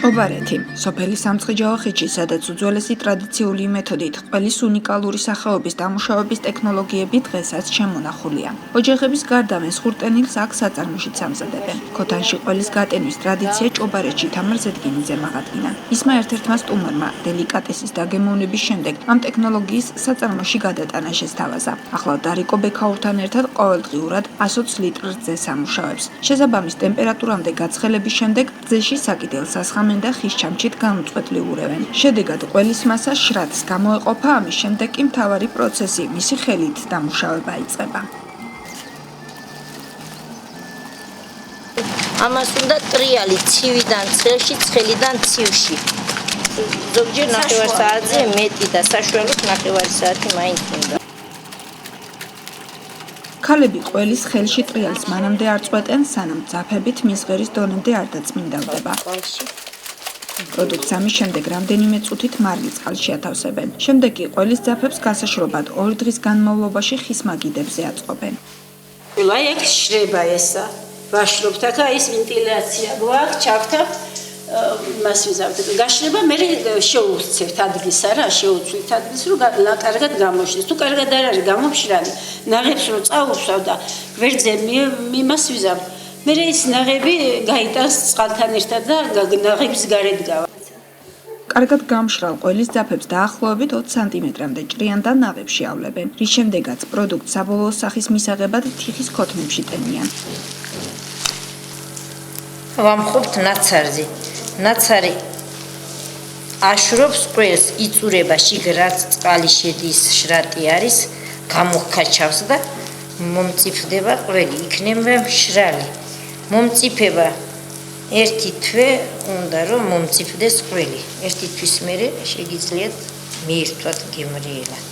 ჭობარეთი, სოფელი სამცხე-ჯავახეთში, სადაც უძველესი ტრადიციული მეთოდით ყველის უნიკალური სახეობის დამუშავების ტექნოლოგიები დღესაც შემონახულია. ოჯახების გარდა მესხურტენილს აქ საწარმოშიც ამზადებენ. ქოთანში ყველის გატენვის ტრადიცია ჭობარეთში თამარ ზედგინიძემ აღადგინა. ისმა ერთ-ერთმა სტუმარმა დელიკატესის დაგემოვნების შემდეგ ამ ტექნოლოგიის საწარმოში გადატანა შესთავაზა. ახლა დარიკო ბექაურთან ერთად ყოველდღიურად 120 ლიტრ რძეს ამუშავებს. შესაბამის ტემპერატურამდე გაცხელების შემდეგ რძეში საკიდელს ასხამენ და ხის ჩამჩით განუწყვეტლი ურევენ. შედეგად ყველის მასა შრატს გამოეყოფა, ამის შემდეგ კი მთავარი პროცესი, მისი ხელით დამუშავება იწყება. ამას უნდა ტრიალი ცივიდან ცხელში, ცხელიდან ცივში. ზოგჯერ ნახევარ საათზე მეტი და საშუალოდ ნახევარი საათი მაინც უნდა. ქალები ყველის ხელში ტრიალს მანამდე არ წვეტენ, სანამ ძაფებით მის ღერის დონემდე არ დაწმინდავდება. პროდუქტს ამის შემდეგ რამდენიმე წუთით მარილ წყალში ათავსებენ. შემდეგ კი ყველის ძაფებს გასაშრობად 2 დღის განმავლობაში ხის მაგიდებზე აწყობენ. ყველა ეგ შრება ესა. ვაშრობთ აქ ის ვენტილაცია გვაქვს, ჩავთავთ მას ვიზავთ. გაშრება მე შეუცევთ ადგილს არა, შეუცვლით ადგილს რომ კარგად გამოშლის. თუ კარგად არ არის გამომშრალი, ნაღებს რომ წაუშვავ და გვერდზე იმას ვიზავთ. მე ის ნაღები გაიტანს წყალთან ერთად და ნაღების გარეთ გავა. კარგად გამშრალ ყველის ძაფებს დაახლოებით 20 სანტიმეტრამდე ჭრიან და ნავებში ავლებენ, რის შემდეგაც პროდუქტს საბოლოო სახის მისაღებად თიხის ქოთნებში ტენიან. ვამხობთ ნაცარზე. ნაცარი აშრობს ყველს, იწურება შიგ რაც წყალი შედის, შრატი არის, გამოხკაჩავს და მომწიფდება ყველი, იქნება მშრალი. მომწიფება ერთი თვე უნდა რომ მომწიფდეს ყველი. ერთი თვის მერე შეგიძლიათ მიირთვათ გემრიელად.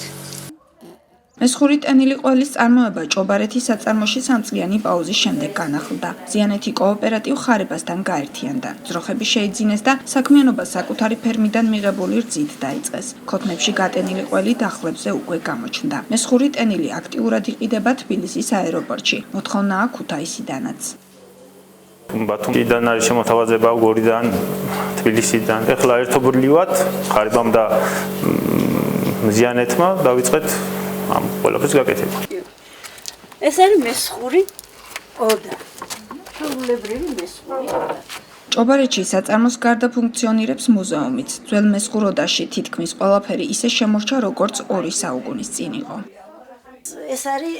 მესხური ტენილი ყველის წარმოება ჭობარეთის საწარმოში სამწლიანი პაუზის შემდეგ განახლდა. ზიანეთი კოოპერატივ ხარებასთან გაერთიანდა. ძროხები შეიძინეს და საქმიანობა საკუთარი ფერმიდან მიღებული რძით დაიწყეს. ქოთნებში გატენილი ყველი დახლებზე უკვე გამოჩნდა. მესხური ტენილი აქტიურად იყიდება თბილისის აეროპორტში. მოთხოვნაა ქუთაისიდანაც. ბათუმიდან არის შემოთავაზება გორიდან, თბილისიდან. ეხლა ერთობლივად ხარებამ და ზიანეთმა დავიწყეთ ამ ყველაფრის გაკეთება. ეს არის მესხური ოდა. ჩვეულებრივი მესხური ოდა. ჭობარეთში საწარმოს გარდა ფუნქციონირებს მუზეუმიც. ძველ მესხურ ოდაში თითქმის ყველაფერი ისე შემორჩა, როგორც 2 საუკუნის წინ იყო. ეს არის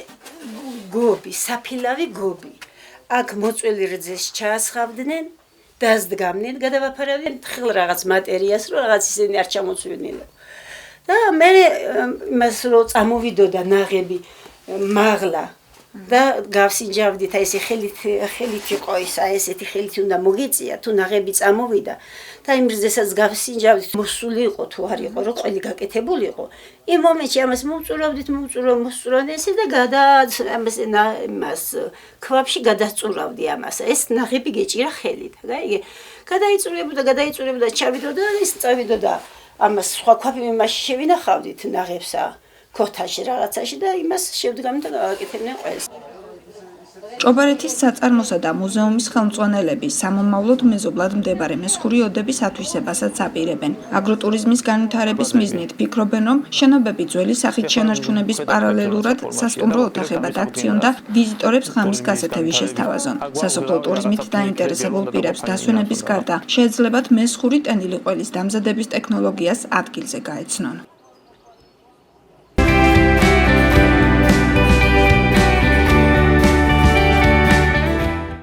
გობი, საფილავი გობი. აქ მოწველი რძეს ჩაასხავდნენ, დაზდგამდნენ, გადავაფარავდნენ თხელ რაღაც მატერიას, რომ რაღაც ისინი არ ჩამოწვიდნენ. და მე იმას რომ წამოვიდოდა ნაღები მაღლა და გავსინჯავდით, აი ესე ხელით იყო ის, აი ესეთი ხელით უნდა მოგიწია, თუ ნაღები წამოვიდა და იმ რძესაც გავსინჯავდით, მოსული იყო თუ არ იყო, რომ ყველი გაკეთებული იყო. იმ მომენტში ამას მოვწურავდით, მოსწურავდი ესე და იმას ქვაბში გადაწურავდი ამას. ეს ნაღები გეჭირა ხელით. გადაიწურებოდა, ჩავიდოდა და ის წავიდოდა. ამას სხვა ქვაბი იმაში შევინახავდით ნაღებსა, ქოთანში რაღაცაში და იმას შევდგამთ და გავაკეთებდნენ ყველს. ჭობარეთის საწარმოსა და მუზეუმის ხელმძღვანელები სამომავლოდ მეზობლად მდებარე მესხური ოდების ათვისებასაც აპირებენ. აგროტურიზმის განვითარების მიზნით ფიქრობენ, რომ შენობები ძველი სახით შენარჩუნების პარალელურად სასტუმრო ოთახებად აქციონ და ვიზიტორებს ღამის გასათევი შესთავაზონ. სასოფლო ტურიზმით დაინტერესებულ პირებს დასვენების გარდა შეეძლებათ მესხური ტენილი ყველის დამზადების ტექნოლოგიას ადგილზე გაეცნონ.